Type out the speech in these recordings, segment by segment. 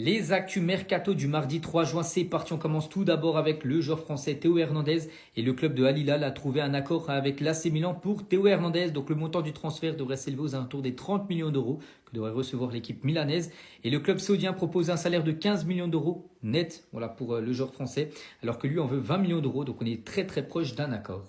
Les actus mercato du mardi 3 juin, c'est parti. On commence tout d'abord avec le joueur français Théo Hernandez et le club de Al Hilal a trouvé un accord avec l'AC Milan pour Théo Hernandez. Donc le montant du transfert devrait s'élever aux alentours des 30 millions d'euros que devrait recevoir l'équipe milanaise. Et le club saoudien propose un salaire de 15 millions d'euros net pour le joueur français, alors que lui en veut 20 millions d'euros. Donc on est très proche d'un accord.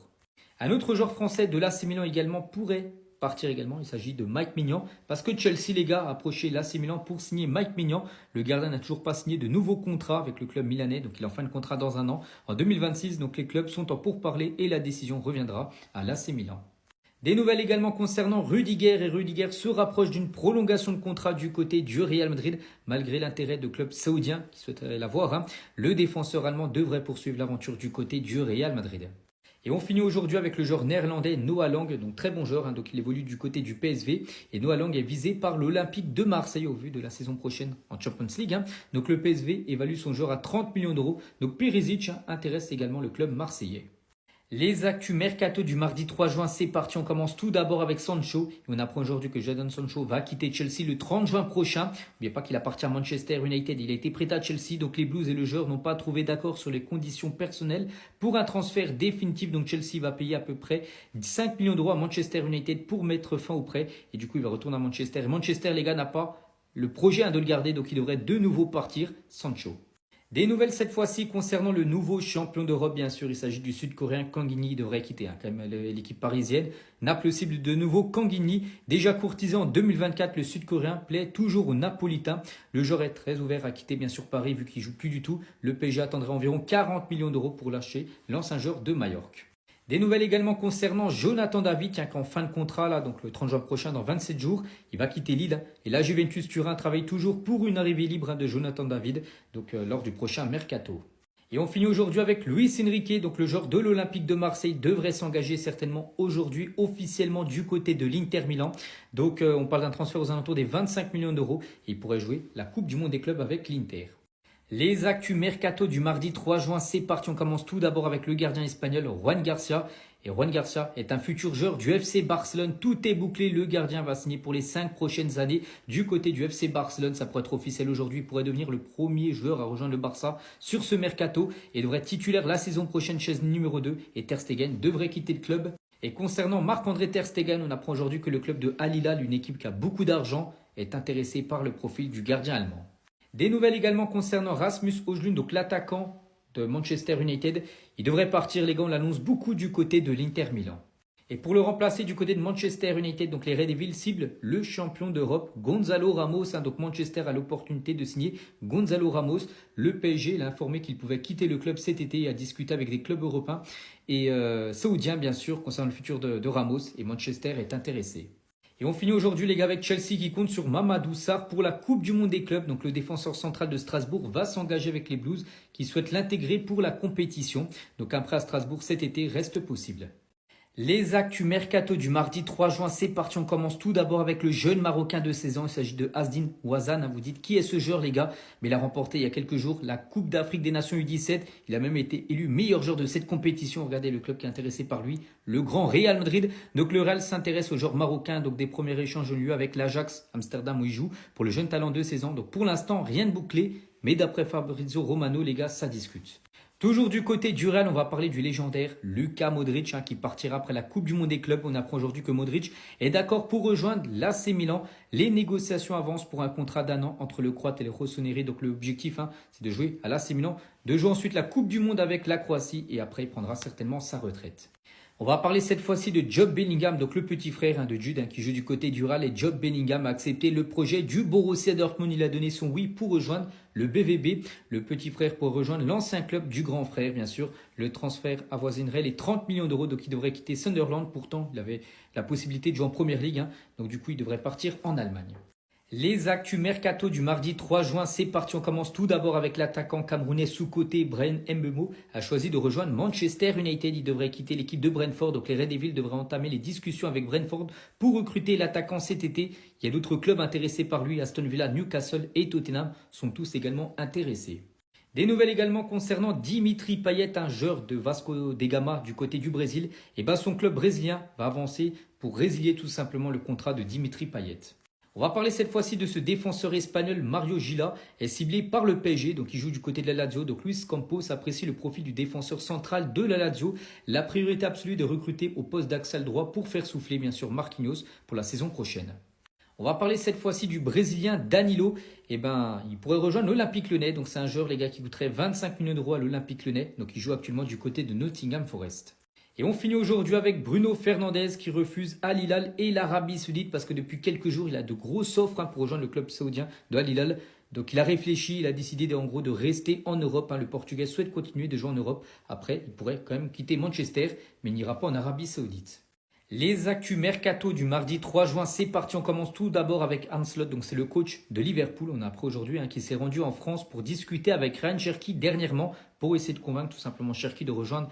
Un autre joueur français de l'AC Milan également pourrait partir également. Il s'agit de Mike Maignan parce que Chelsea, les gars, a approché l'AC Milan pour signer Mike Maignan. Le gardien n'a toujours pas signé de nouveau contrat avec le club milanais, donc il est en fin de contrat dans un an, en 2026. Donc les clubs sont en pourparlers et la décision reviendra à l'AC Milan. Des nouvelles également concernant Rudiger, et Rudiger se rapproche d'une prolongation de contrat du côté du Real Madrid, malgré l'intérêt de clubs saoudiens qui souhaiteraient l'avoir. Le défenseur allemand devrait poursuivre l'aventure du côté du Real Madrid. Et on finit aujourd'hui avec le joueur néerlandais Noah Lang, donc très bon joueur, donc il évolue du côté du PSV. Et Noah Lang est visé par l'Olympique de Marseille au vu de la saison prochaine en Champions League. Donc le PSV évalue son joueur à 30 millions d'euros. Donc Perisic intéresse également le club marseillais. Les actus mercato du mardi 3 juin, c'est parti. On commence tout d'abord avec Sancho. Et on apprend aujourd'hui que Jadon Sancho va quitter Chelsea le 30 juin prochain. N'oubliez pas qu'il appartient à Manchester United. Il a été prêté à Chelsea. Donc les Blues et le joueur n'ont pas trouvé d'accord sur les conditions personnelles pour un transfert définitif. Donc Chelsea va payer à peu près 5 millions d'euros à Manchester United pour mettre fin au prêt. Et du coup, il va retourner à Manchester. Et Manchester, les gars, n'a pas le projet de le garder. Donc il devrait de nouveau partir, Sancho. Des nouvelles cette fois-ci concernant le nouveau champion d'Europe, bien sûr. Il s'agit du Sud-Coréen Kang In-hee. Il devrait quitter quand même l'équipe parisienne. Naples cible de nouveau Kang In-hee. Déjà courtisé en 2024, le Sud-Coréen plaît toujours aux Napolitains. Le joueur est très ouvert à quitter bien sûr Paris vu qu'il ne joue plus du tout. Le PSG attendrait environ 40 millions d'euros pour lâcher l'ancien joueur de Majorque. Des nouvelles également concernant Jonathan David, qui est en fin de contrat, donc le 30 juin prochain, dans 27 jours. Il va quitter Lille. Et la Juventus Turin travaille toujours pour une arrivée libre de Jonathan David, donc lors du prochain mercato. Et on finit aujourd'hui avec Luis Enrique, donc le joueur de l'Olympique de Marseille, devrait s'engager certainement aujourd'hui officiellement du côté de l'Inter Milan. Donc on parle d'un transfert aux alentours des 25 millions d'euros. Et il pourrait jouer la Coupe du Monde des clubs avec l'Inter. Les actus mercato du mardi 3 juin, c'est parti. On commence tout d'abord avec le gardien espagnol Juan Garcia. Et Juan Garcia est un futur joueur du FC Barcelone. Tout est bouclé. Le gardien va signer pour les 5 prochaines années du côté du FC Barcelone. Ça pourrait être officiel aujourd'hui. Il pourrait devenir le premier joueur à rejoindre le Barça sur ce mercato et devrait être titulaire la saison prochaine, chaise numéro 2. Et Ter Stegen devrait quitter le club. Et concernant Marc-André Ter Stegen, on apprend aujourd'hui que le club de Al Hilal, une équipe qui a beaucoup d'argent, est intéressé par le profil du gardien allemand. Des nouvelles également concernant Rasmus Højlund, donc l'attaquant de Manchester United. Il devrait partir, les gars, on l'annonce beaucoup du côté de l'Inter Milan. Et pour le remplacer du côté de Manchester United, donc les Red Devils ciblent le champion d'Europe, Gonzalo Ramos. Donc Manchester a l'opportunité de signer Gonzalo Ramos. Le PSG l'a informé qu'il pouvait quitter le club cet été et a discuté avec des clubs européens et saoudiens, bien sûr, concernant le futur de Ramos. Et Manchester est intéressé. Et on finit aujourd'hui, les gars, avec Chelsea qui compte sur Mamadou Sarr pour la Coupe du Monde des clubs. Donc le défenseur central de Strasbourg va s'engager avec les Blues qui souhaitent l'intégrer pour la compétition. Donc un prêt à Strasbourg cet été reste possible. Les actus mercato du mardi 3 juin, c'est parti. On commence tout d'abord avec le jeune Marocain de 16 ans. Il s'agit de Asdin Ouazan. Vous dites qui est ce joueur, les gars? Mais il a remporté il y a quelques jours la Coupe d'Afrique des Nations U17. Il a même été élu meilleur joueur de cette compétition. Regardez le club qui est intéressé par lui, le grand Real Madrid. Donc le Real s'intéresse au joueur marocain. Donc des premiers échanges ont lieu avec l'Ajax Amsterdam où il joue pour le jeune talent de 16 ans. Donc pour l'instant, rien de bouclé. Mais d'après Fabrizio Romano, les gars, ça discute. Toujours du côté du Real, on va parler du légendaire Luka Modric qui partira après la Coupe du Monde des clubs. On apprend aujourd'hui que Modric est d'accord pour rejoindre l'AC Milan. Les négociations avancent pour un contrat d'un an entre le Croate et le Rossoneri. Donc l'objectif, c'est de jouer à l'AC Milan, de jouer ensuite la Coupe du Monde avec la Croatie et après il prendra certainement sa retraite. On va parler cette fois-ci de Jude Bellingham, donc le petit frère de Jude qui joue du côté du Real. Et Jude Bellingham a accepté le projet du Borussia Dortmund. Il a donné son oui pour rejoindre le BVB. Le petit frère pour rejoindre l'ancien club du grand frère, bien sûr. Le transfert avoisinerait les 30 millions d'euros, donc il devrait quitter Sunderland. Pourtant, il avait la possibilité de jouer en première ligue, donc du coup, il devrait partir en Allemagne. Les actus mercato du mardi 3 juin, c'est parti. On commence tout d'abord avec l'attaquant camerounais sous-coté Bryan Mbeumo a choisi de rejoindre Manchester United. Il devrait quitter l'équipe de Brentford. Donc les Red Devils devraient entamer les discussions avec Brentford pour recruter l'attaquant cet été. Il y a d'autres clubs intéressés par lui. Aston Villa, Newcastle et Tottenham sont tous également intéressés. Des nouvelles également concernant Dimitri Payet, un joueur de Vasco da Gama du côté du Brésil. Et son club brésilien va avancer pour résilier tout simplement le contrat de Dimitri Payet. On va parler cette fois-ci de ce défenseur espagnol Mario Gila, est ciblé par le PSG, donc il joue du côté de la Lazio. Donc Luis Campos apprécie le profil du défenseur central de la Lazio. La priorité absolue de recruter au poste d'axial droit pour faire souffler bien sûr Marquinhos pour la saison prochaine. On va parler cette fois-ci du Brésilien Danilo. Il pourrait rejoindre l'Olympique Lyonnais. Donc c'est un joueur, les gars, qui coûterait 25 millions d'euros à l'Olympique Lyonnais. Donc il joue actuellement du côté de Nottingham Forest. Et on finit aujourd'hui avec Bruno Fernandes qui refuse Al Hilal et l'Arabie Saoudite parce que depuis quelques jours, il a de grosses offres pour rejoindre le club saoudien de Al Hilal. Donc il a réfléchi, il a décidé en gros de rester en Europe. Le Portugais souhaite continuer de jouer en Europe. Après, il pourrait quand même quitter Manchester, mais il n'ira pas en Arabie Saoudite. Les actus mercato du mardi 3 juin, c'est parti. On commence tout d'abord avec Arne Slot, donc c'est le coach de Liverpool. On a appris aujourd'hui qui s'est rendu en France pour discuter avec Ryan Cherki dernièrement pour essayer de convaincre tout simplement Cherki de rejoindre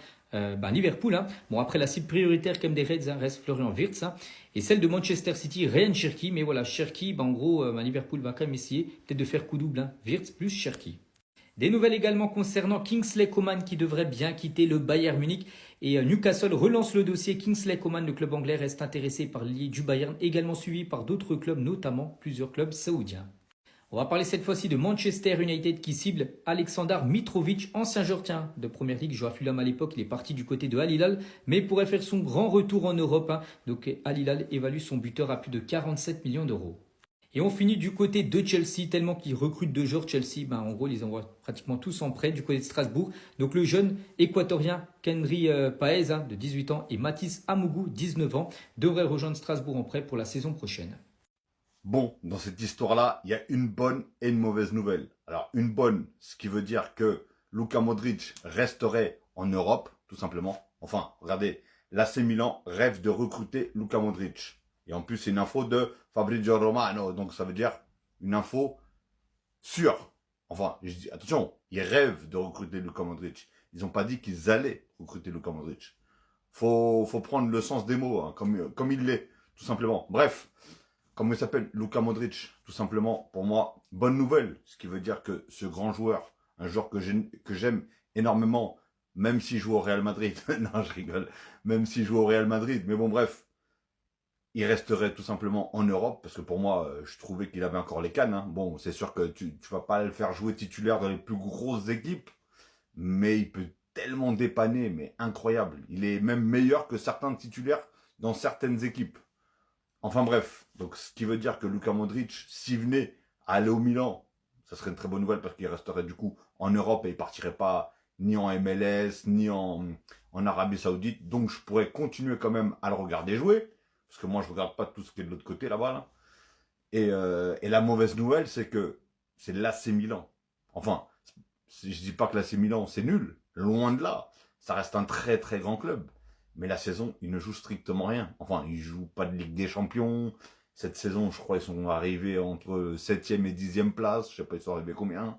Liverpool. Bon, après la cible prioritaire comme des Reds reste Florian Wirtz et celle de Manchester City, Ryan Cherki. Mais voilà, Cherki, en gros, Liverpool va quand même essayer peut-être de faire coup double, Wirtz plus Cherki. Des nouvelles également concernant Kingsley Coman qui devrait bien quitter le Bayern Munich. Et Newcastle relance le dossier. Kingsley Coman, le club anglais, reste intéressé par l'île du Bayern, également suivi par d'autres clubs, notamment plusieurs clubs saoudiens. On va parler cette fois-ci de Manchester United qui cible Aleksandar Mitrovic, ancien joueur de Première Ligue, joueur à Fulham à l'époque. Il est parti du côté de Al Hilal, mais pourrait faire son grand retour en Europe. Donc Al Hilal évalue son buteur à plus de 47 millions d'euros. Et on finit du côté de Chelsea, tellement qu'ils recrutent deux joueurs. Chelsea, en gros, ils les envoient pratiquement tous en prêt du côté de Strasbourg. Donc le jeune équatorien Kendry Paez, de 18 ans, et Mathis Amougou, 19 ans, devraient rejoindre Strasbourg en prêt pour la saison prochaine. Bon, dans cette histoire-là, il y a une bonne et une mauvaise nouvelle. Alors, une bonne, ce qui veut dire que Luka Modric resterait en Europe, tout simplement. Enfin, regardez, l'AC Milan rêve de recruter Luka Modric. Et en plus, c'est une info de Fabrizio Romano. Donc, ça veut dire une info sûre. Enfin, je dis, attention, ils rêvent de recruter Luka Modric. Ils n'ont pas dit qu'ils allaient recruter Luka Modric. Faut prendre le sens des mots, comme il l'est, tout simplement. Bref, comment il s'appelle, Luka Modric, tout simplement, pour moi, bonne nouvelle. Ce qui veut dire que ce grand joueur, un joueur que j'aime énormément, même s'il joue au Real Madrid, non, je rigole, même s'il joue au Real Madrid, mais bon, bref, il resterait tout simplement en Europe, parce que pour moi, je trouvais qu'il avait encore les cannes. Bon, c'est sûr que tu vas pas le faire jouer titulaire dans les plus grosses équipes, mais il peut tellement dépanner, mais incroyable. Il est même meilleur que certains titulaires dans certaines équipes. Enfin bref, donc ce qui veut dire que Luka Modric, s'il venait à aller au Milan, ça serait une très bonne nouvelle parce qu'il resterait du coup en Europe et il partirait pas ni en MLS, ni en Arabie Saoudite. Donc je pourrais continuer quand même à le regarder jouer, parce que moi je regarde pas tout ce qui est de l'autre côté là-bas. Là. Et la mauvaise nouvelle, c'est que c'est l'AC Milan. Enfin, je dis pas que l'AC Milan c'est nul, loin de là. Ça reste un très très grand club. Mais la saison, ils ne jouent strictement rien. Enfin, ils ne jouent pas de Ligue des Champions. Cette saison, je crois, ils sont arrivés entre 7e et 10e place. Je ne sais pas, ils sont arrivés combien.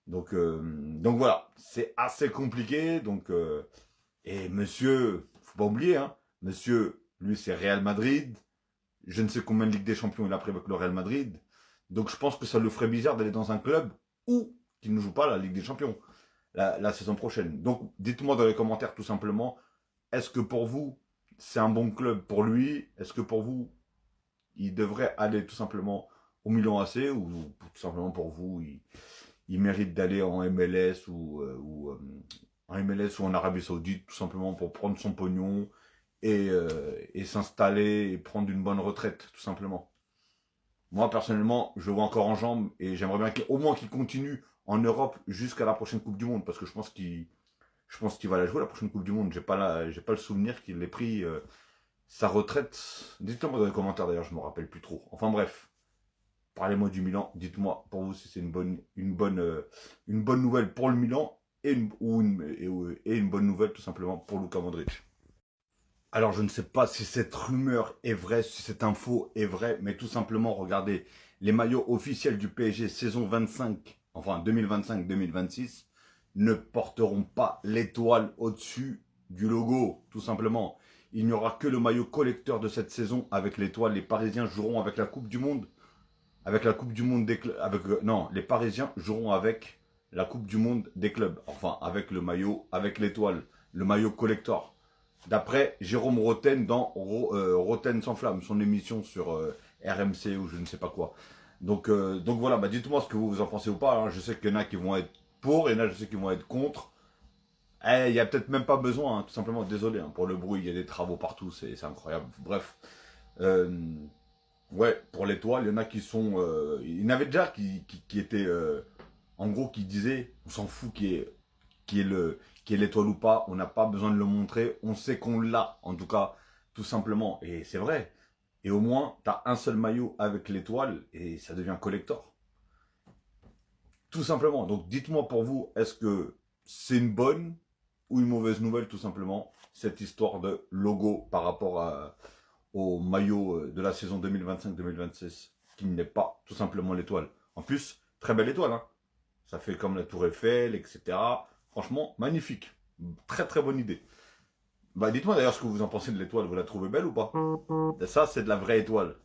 Donc voilà, c'est assez compliqué. Et monsieur, faut pas oublier, monsieur, lui, c'est Real Madrid. Je ne sais combien de Ligue des Champions il a pris avec le Real Madrid. Donc je pense que ça le ferait bizarre d'aller dans un club où il ne joue pas la Ligue des Champions la saison prochaine. Donc dites-moi dans les commentaires tout simplement, est-ce que pour vous, c'est un bon club pour lui? Est-ce que pour vous, il devrait aller tout simplement au Milan AC? Ou tout simplement pour vous, il mérite d'aller en MLS en MLS ou en Arabie Saoudite, tout simplement pour prendre son pognon et s'installer et prendre une bonne retraite, tout simplement. Moi, personnellement, je le vois encore en jambes et j'aimerais bien au moins qu'il continue en Europe jusqu'à la prochaine Coupe du Monde parce que je pense qu'il va la jouer la prochaine Coupe du Monde. J'ai pas le souvenir qu'il ait pris sa retraite. Dites-moi dans les commentaires d'ailleurs, je me rappelle plus trop. Enfin bref, parlez-moi du Milan. Dites-moi pour vous si c'est une bonne nouvelle pour le Milan et une bonne nouvelle tout simplement pour Luka Modric. Alors je ne sais pas si cette rumeur est vraie, si cette info est vraie, mais tout simplement regardez les maillots officiels du PSG saison 25, enfin 2025-2026. Ne porteront pas l'étoile au-dessus du logo, tout simplement. Il n'y aura que le maillot collecteur de cette saison avec l'étoile. Les Parisiens joueront avec la Coupe du Monde. Avec la Coupe du Monde des clubs. Non, les Parisiens joueront avec la Coupe du Monde des clubs. Enfin, avec le maillot, avec l'étoile. Le maillot collector. D'après Jérôme Roten dans Roten sans flamme, son émission sur RMC ou je ne sais pas quoi. Donc voilà, bah dites-moi ce que vous en pensez ou pas. Hein. Je sais qu'il y en a qui vont être pour, il y en a je sais qui vont être contre. Il y a peut-être même pas besoin, hein, tout simplement. Désolé hein, pour le bruit, il y a des travaux partout, c'est incroyable. Bref. Euh, ouais, pour l'étoile, il y en a qui sont. Il y en avait déjà qui étaient. En gros, qui disaient on s'en fout qui est l'étoile ou pas, on n'a pas besoin de le montrer, on sait qu'on l'a, en tout cas, tout simplement. Et c'est vrai. Et au moins, tu as un seul maillot avec l'étoile et ça devient collector. Tout simplement. Donc dites-moi pour vous, est-ce que c'est une bonne ou une mauvaise nouvelle, tout simplement, cette histoire de logo par rapport au maillot de la saison 2025-2026, qui n'est pas tout simplement l'étoile. En plus, très belle étoile, hein. Ça fait comme la Tour Eiffel, etc. Franchement, magnifique. Très très bonne idée. Bah dites-moi d'ailleurs ce que vous en pensez de l'étoile. Vous la trouvez belle ou pas? Ça, c'est de la vraie étoile.